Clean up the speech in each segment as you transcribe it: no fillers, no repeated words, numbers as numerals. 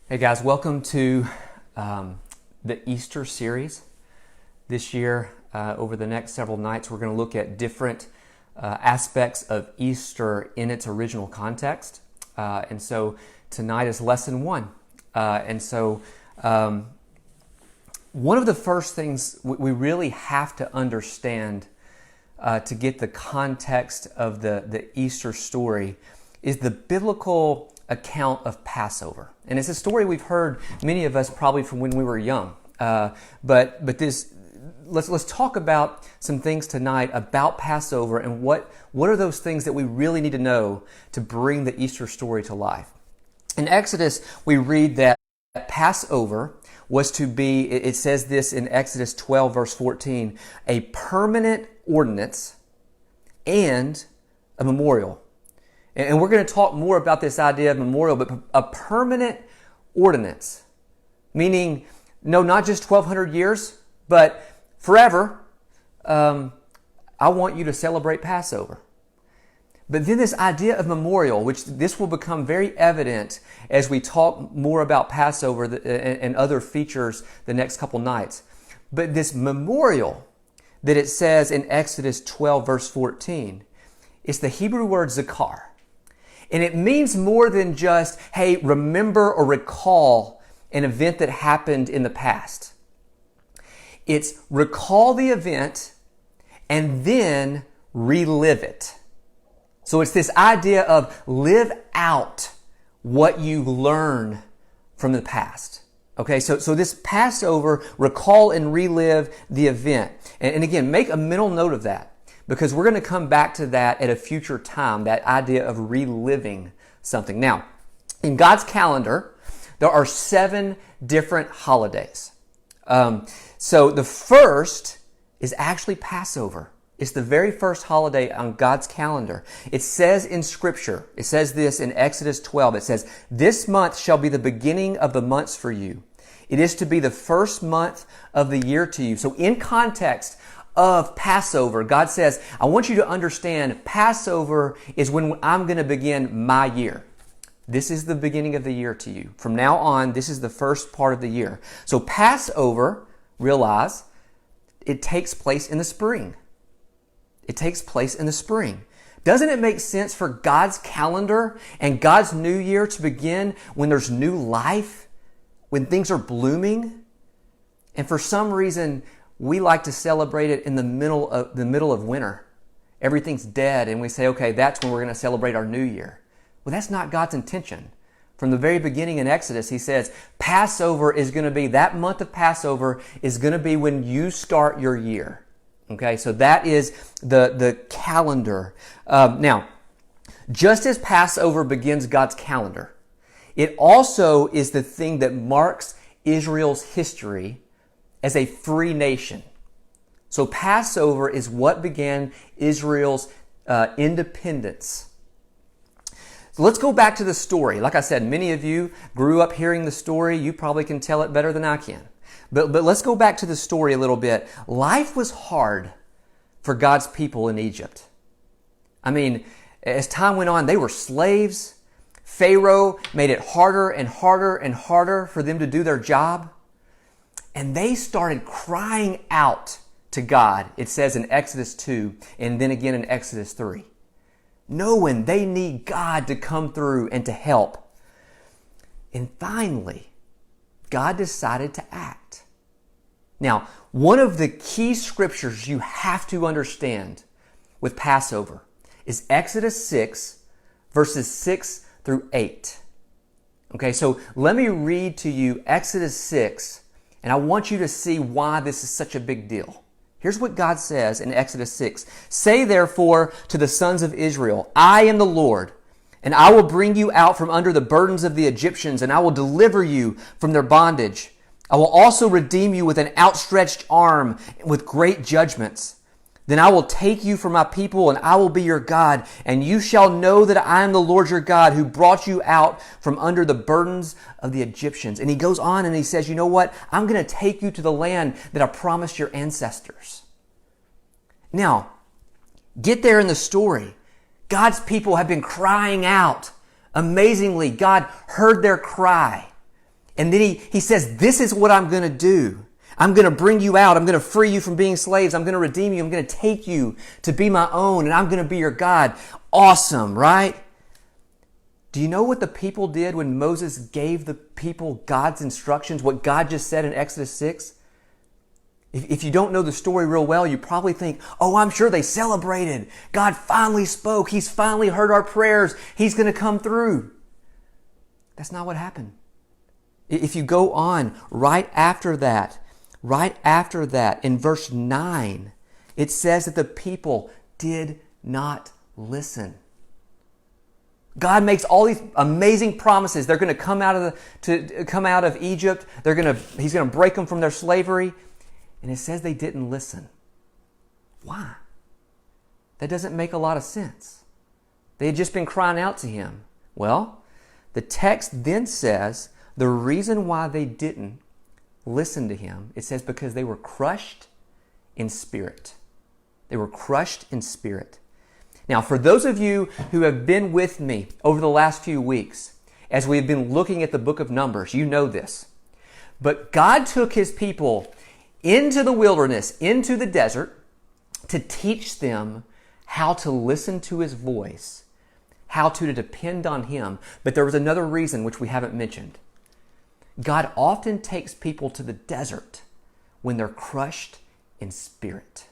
Hey guys, welcome to the Easter series. This year, over the next several nights, we're going to look at different aspects of Easter in its original context. And so tonight is lesson one. One of the first things we really have to understand to get the context of the Easter story is the biblical account of Passover. And it's a story we've heard, many of us probably from when we were young. But let's talk about some things tonight about Passover and what are those things that we really need to know to bring the Easter story to life. In Exodus, we read that Passover was to be, it says this in Exodus 12 verse 14, a permanent ordinance and a memorial. And we're going to talk more about this idea of memorial, but a permanent ordinance, meaning, no, not just 1,200 years, but forever. I want you to celebrate Passover. But then this idea of memorial, which this will become very evident as we talk more about Passover and other features the next couple nights. But this memorial that it says in Exodus 12 verse 14, it's the Hebrew word zakar. And it means more than just, hey, remember or recall an event that happened in the past. It's recall the event and then relive it. So it's this idea of live out what you learn from the past. Okay, so this Passover, recall and relive the event. And again, make a mental note of that, because we're going to come back to that at a future time, that idea of reliving something. Now, in God's calendar, there are 7 different holidays. So the first is actually Passover. It's the very first holiday on God's calendar. It says in Scripture, it says this in Exodus 12, it says, "This month shall be the beginning of the months for you. It is to be the first month of the year to you." So in context of Passover, God says, I want you to understand Passover is when I'm going to begin my year. This is the beginning of the year to you. From now on, this is the first part of the year. So Passover, realize, it takes place in the spring. It takes place in the spring. Doesn't it make sense for God's calendar and God's new year to begin when there's new life, when things are blooming? And for some reason, we like to celebrate it in the middle of winter. Everything's dead, and we say, okay, that's when we're going to celebrate our new year. Well, that's not God's intention. From the very beginning in Exodus, He says, Passover is going to be, that month of Passover is going to be when you start your year. Okay, so that is the calendar. Now, just as Passover begins God's calendar, it also is the thing that marks Israel's history as a free nation. So Passover is what began Israel's independence. So let's go back to the story. Like I said, many of you grew up hearing the story. You probably can tell it better than I can. But let's go back to the story a little bit. Life was hard for God's people in Egypt. I mean, as time went on, they were slaves. Pharaoh made it harder and harder and harder for them to do their job. And they started crying out to God, it says in Exodus 2, and then again in Exodus 3. Knowing they need God to come through and to help. And finally, God decided to act. Now, one of the key scriptures you have to understand with Passover is Exodus 6, verses 6 through 8. Okay, so let me read to you Exodus 6, and I want you to see why this is such a big deal. Here's what God says in Exodus 6. "Say therefore to the sons of Israel, I am the Lord, and I will bring you out from under the burdens of the Egyptians, and I will deliver you from their bondage. I will also redeem you with an outstretched arm, with great judgments. Then I will take you for my people, and I will be your God, and you shall know that I am the Lord your God, who brought you out from under the burdens of the Egyptians." And he goes on and he says, you know what? I'm going to take you to the land that I promised your ancestors. Now, get there in the story. God's people have been crying out. Amazingly, God heard their cry. And then he says, this is what I'm going to do. I'm going to bring you out. I'm going to free you from being slaves. I'm going to redeem you. I'm going to take you to be my own, and I'm going to be your God. Awesome, right? Do you know what the people did when Moses gave the people God's instructions, what God just said in Exodus 6? If you don't know the story real well, you probably think, oh, I'm sure they celebrated. God finally spoke. He's finally heard our prayers. He's going to come through. That's not what happened. If you go on right after that, in verse 9, it says that the people did not listen. God makes all these amazing promises. They're going to come out of Egypt. He's going to break them from their slavery. And it says they didn't listen. Why? That doesn't make a lot of sense. They had just been crying out to him. Well, the text then says the reason why they didn't listen to him, it says because they were crushed in spirit. They were crushed in spirit. Now, for those of you who have been with me over the last few weeks, as we've been looking at the book of Numbers, you know this. But God took his people into the wilderness, into the desert, to teach them how to listen to his voice, how to depend on him. But there was another reason which we haven't mentioned. God often takes people to the desert when they're crushed in spirit.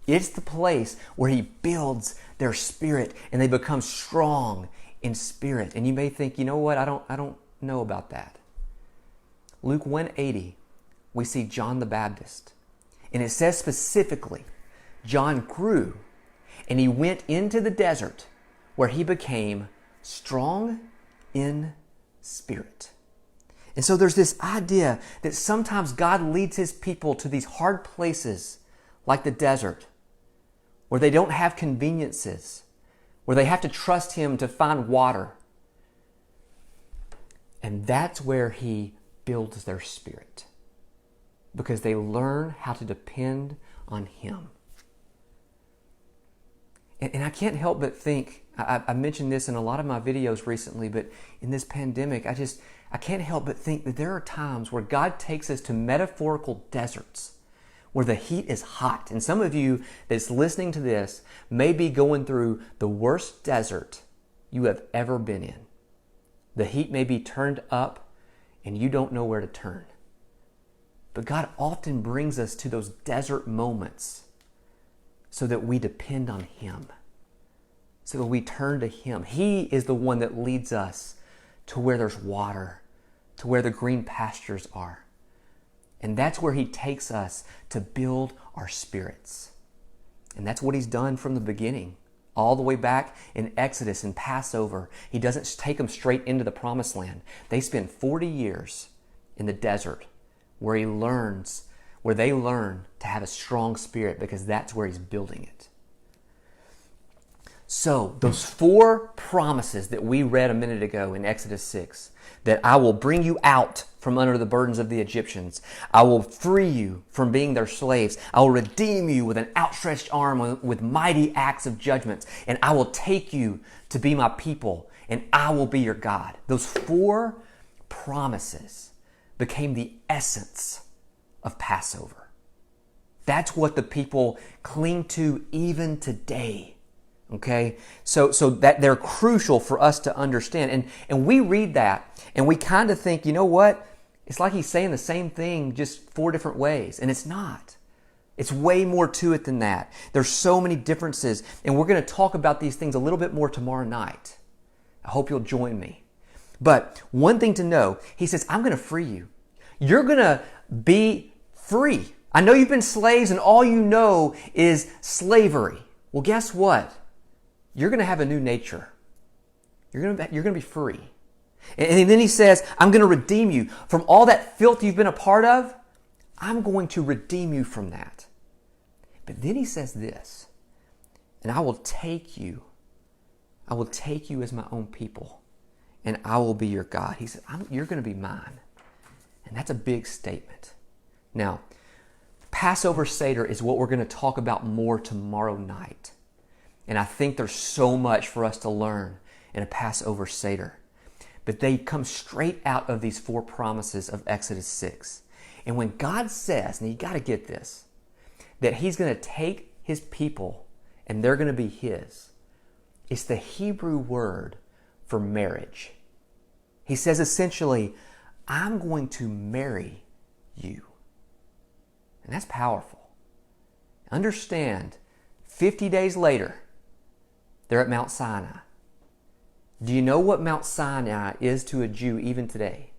It's the place where he builds their spirit and they become strong in spirit. And you may think, you know what, I don't know about that. Luke 1:80, we see John the Baptist. And it says specifically, John grew and he went into the desert where he became strong in spirit. And so there's this idea that sometimes God leads his people to these hard places like the desert, where they don't have conveniences, where they have to trust him to find water. And that's where he builds their spirit, because they learn how to depend on him. And I can't help but think, I mentioned this in a lot of my videos recently, but in this pandemic, I can't help but think that there are times where God takes us to metaphorical deserts where the heat is hot. And some of you that's listening to this may be going through the worst desert you have ever been in. The heat may be turned up and you don't know where to turn. But God often brings us to those desert moments so that we depend on him, so that we turn to him. He is the one that leads us to where there's water, to where the green pastures are. And that's where he takes us to build our spirits. And that's what he's done from the beginning, all the way back in Exodus and Passover. He doesn't take them straight into the promised land. They spend 40 years in the desert where they learn to have a strong spirit, because that's where he's building it. So those 4 promises that we read a minute ago in Exodus 6, that I will bring you out from under the burdens of the Egyptians. I will free you from being their slaves. I will redeem you with an outstretched arm, with mighty acts of judgments. And I will take you to be my people, and I will be your God. Those 4 promises became the essence of Passover. That's what the people cling to even today. Okay, so that they're crucial for us to understand. And we read that and we kind of think, you know what? It's like he's saying the same thing, just 4 different ways. And it's not. It's way more to it than that. There's so many differences. And we're going to talk about these things a little bit more tomorrow night. I hope you'll join me. But one thing to know, he says, I'm going to free you. You're going to be free. I know you've been slaves and all you know is slavery. Well, guess what? You're going to have a new nature. You're going to be free. And then he says, I'm going to redeem you from all that filth you've been a part of. I'm going to redeem you from that. But then he says this, and I will take you as my own people, and I will be your God. He said, you're going to be mine. And that's a big statement. Now, Passover Seder is what we're going to talk about more tomorrow night. And I think there's so much for us to learn in a Passover Seder. that they come straight out of these 4 promises of Exodus 6. And when God says, and you got to get this, that he's going to take his people and they're going to be his, it's the Hebrew word for marriage. He says essentially, I'm going to marry you. And that's powerful. Understand, 50 days later, they're at Mount Sinai. Do you know what Mount Sinai is to a Jew even today?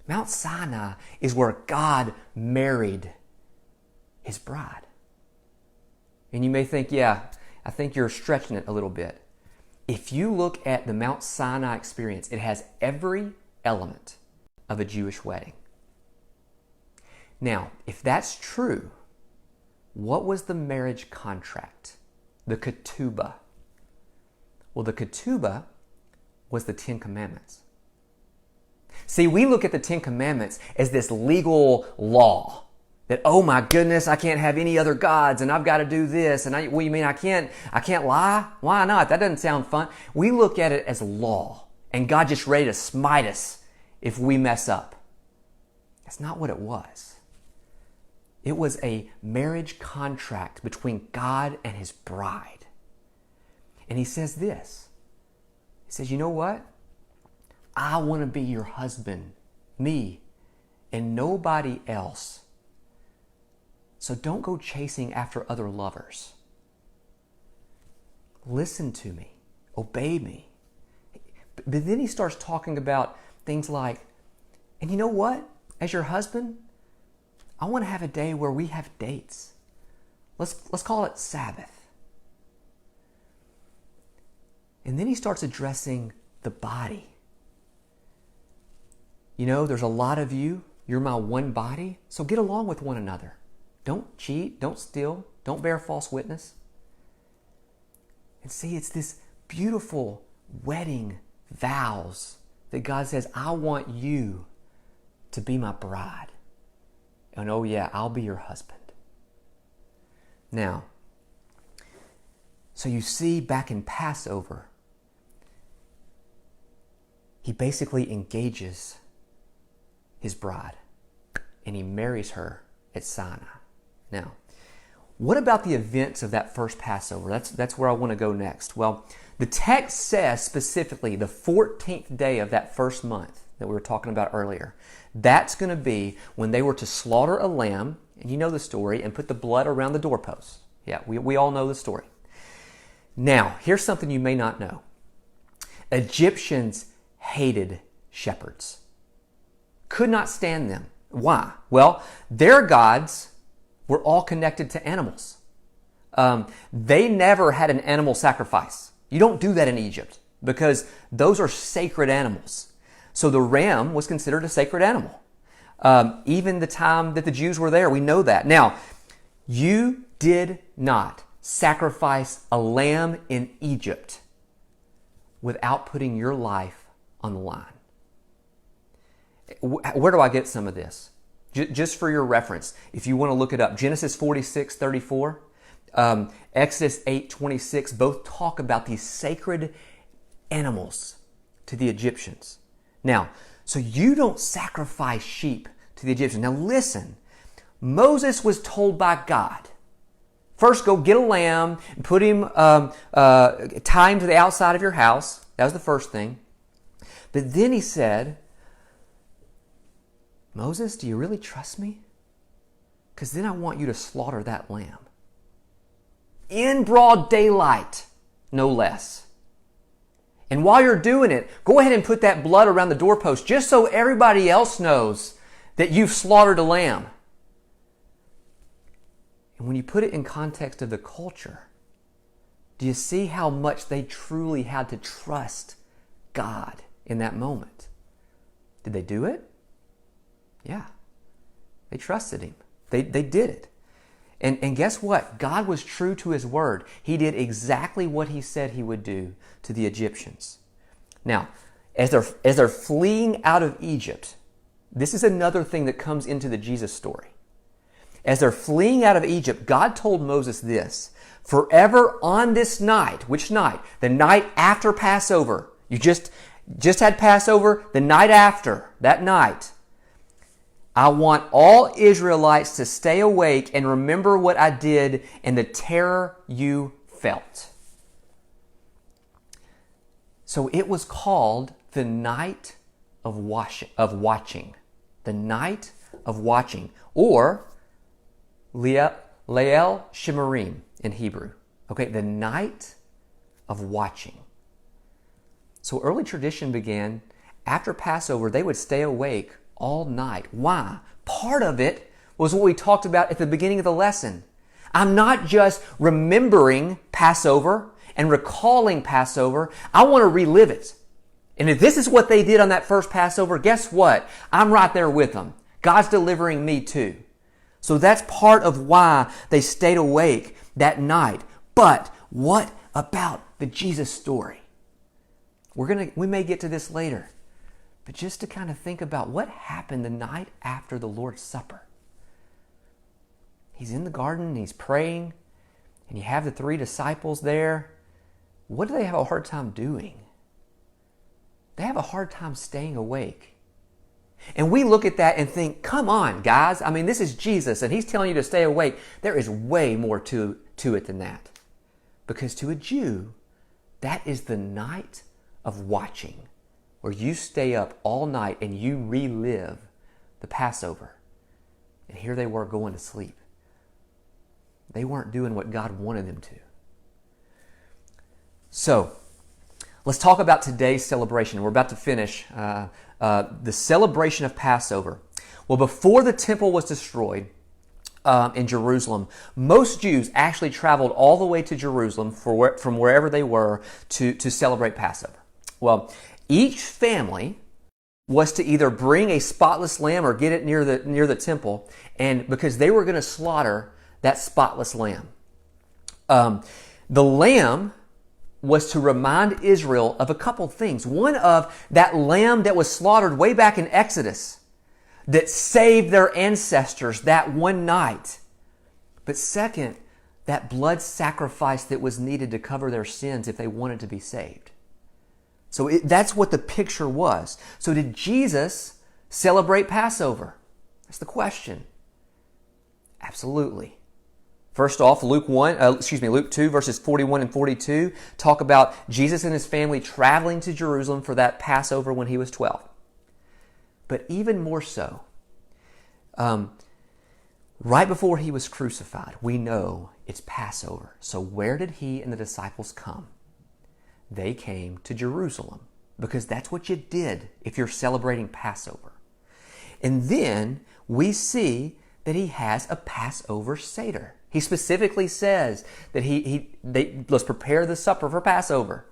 Mount Sinai is where God married his bride. And you may think, yeah, I think you're stretching it a little bit. If you look at the Mount Sinai experience, it has every element of a Jewish wedding. Now, if that's true, what was the marriage contract? The ketubah. Well, the ketubah was the 10 Commandments. See, we look at the 10 Commandments as this legal law that, oh my goodness, I can't have any other gods and I've got to do this. And what do you mean I can't lie? Why not? That doesn't sound fun. We look at it as law and God just ready to smite us if we mess up. That's not what it was. It was a marriage contract between God and his bride. And he says this. He says, you know what? I want to be your husband, me, and nobody else. So don't go chasing after other lovers. Listen to me. Obey me. But then he starts talking about things like, and you know what? As your husband, I want to have a day where we have dates. Let's call it Sabbath. And then he starts addressing the body. You know, there's a lot of you. You're my one body. So get along with one another. Don't cheat. Don't steal. Don't bear false witness. And see, it's this beautiful wedding vows that God says, I want you to be my bride. And oh yeah, I'll be your husband. Now, so you see back in Passover, he basically engages his bride and he marries her at Sinai. Now, what about the events of that first Passover? That's where I want to go next. Well, the text says specifically the 14th day of that first month that we were talking about earlier. That's going to be when they were to slaughter a lamb, and you know the story, and put the blood around the doorposts. Yeah, we all know the story. Now, here's something you may not know. Egyptians hated shepherds. Could not stand them. Why? Well, their gods were all connected to animals. They never had an animal sacrifice. You don't do that in Egypt because those are sacred animals. So the ram was considered a sacred animal. Even the time that the Jews were there, we know that. Now, you did not sacrifice a lamb in Egypt without putting your life on the line. Where do I get some of this? Just for your reference, if you want to look it up, Genesis 46:34, Exodus 8:26, both talk about these sacred animals to the Egyptians. Now, so you don't sacrifice sheep to the Egyptians. Now listen, Moses was told by God, first go get a lamb and put him, tie him to the outside of your house. That was the first thing. But then he said, Moses, do you really trust me? Because then I want you to slaughter that lamb. In broad daylight, no less. And while you're doing it, go ahead and put that blood around the doorpost just so everybody else knows that you've slaughtered a lamb. And when you put it in context of the culture, do you see how much they truly had to trust God in that moment? Did they do it? Yeah. They trusted him. They did it. And guess what? God was true to his word. He did exactly what he said he would do to the Egyptians. Now, as they're fleeing out of Egypt, this is another thing that comes into the Jesus story. As they're fleeing out of Egypt, God told Moses this, forever on this night, which night? The night after Passover. just had Passover, the night after, that night, I want all Israelites to stay awake and remember what I did and the terror you felt. So it was called the night of watching. The night of watching, or Leil Shimarim in Hebrew. Okay, the night of watching. So early tradition began after Passover, they would stay awake all night. Why? Part of it was what we talked about at the beginning of the lesson. I'm not just remembering Passover and recalling Passover. I want to relive it. And if this is what they did on that first Passover, guess what? I'm right there with them. God's delivering me too. So that's part of why they stayed awake that night. But what about the Jesus story? We may get to this later. But just to kind of think about what happened the night after the Lord's Supper. He's in the garden and he's praying, and you have the 3 disciples there. What do they have a hard time doing? They have a hard time staying awake. And we look at that and think, come on, guys. I mean, this is Jesus and he's telling you to stay awake. There is way more to it than that. Because to a Jew, that is the night of watching, where you stay up all night and you relive the Passover. And here they were going to sleep. They weren't doing what God wanted them to. So, let's talk about today's celebration. We're about to finish the celebration of Passover. Well, before the temple was destroyed in Jerusalem, most Jews actually traveled all the way to Jerusalem from wherever they were to celebrate Passover. Well, each family was to either bring a spotless lamb or get it near the temple, and because they were going to slaughter that spotless lamb. The lamb was to remind Israel of a couple things. One, of that lamb that was slaughtered way back in Exodus that saved their ancestors that one night. But second, that blood sacrifice that was needed to cover their sins if they wanted to be saved. So that's what the picture was. So did Jesus celebrate Passover? That's the question. Absolutely. First off, Luke 2, verses 41 and 42 talk about Jesus and his family traveling to Jerusalem for that Passover when he was 12. But even more so, right before he was crucified, we know it's Passover. So where did he and the disciples come? They came to Jerusalem, because that's what you did if you're celebrating Passover. And then we see that he has a Passover Seder. He specifically says that let's prepare the supper for Passover.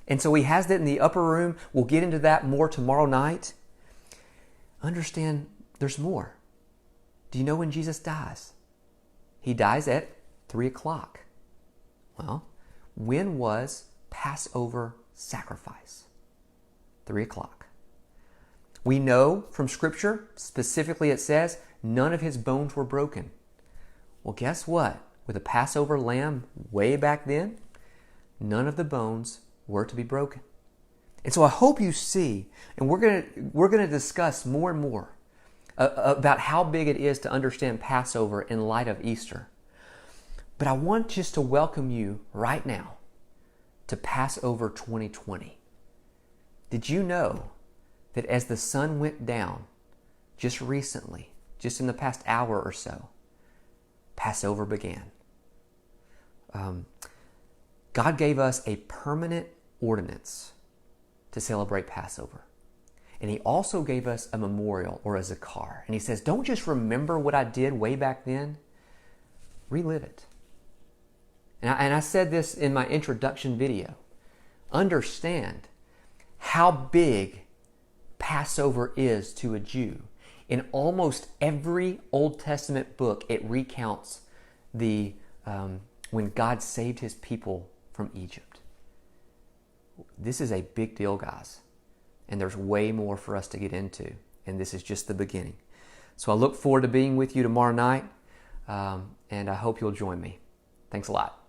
And so he has that in the upper room. We'll get into that more tomorrow night. Understand, there's more. Do you know when Jesus dies? He dies at 3 o'clock. Well, when was Passover sacrifice? 3 o'clock. We know from Scripture, specifically it says, none of his bones were broken. Well, guess what? With a Passover lamb way back then, none of the bones were to be broken. And so I hope you see, and we're going to discuss more and more about how big it is to understand Passover in light of Easter. But I want just to welcome you right now to Passover 2020. Did you know that as the sun went down just recently, just in the past hour or so, Passover began? God gave us a permanent ordinance to celebrate Passover. And he also gave us a memorial, or a zakar. And he says, don't just remember what I did way back then, relive it. And I said this in my introduction video. Understand how big Passover is to a Jew. In almost every Old Testament book, it recounts when God saved his people from Egypt. This is a big deal, guys. And there's way more for us to get into. And this is just the beginning. So I look forward to being with you tomorrow night. And I hope you'll join me. Thanks a lot.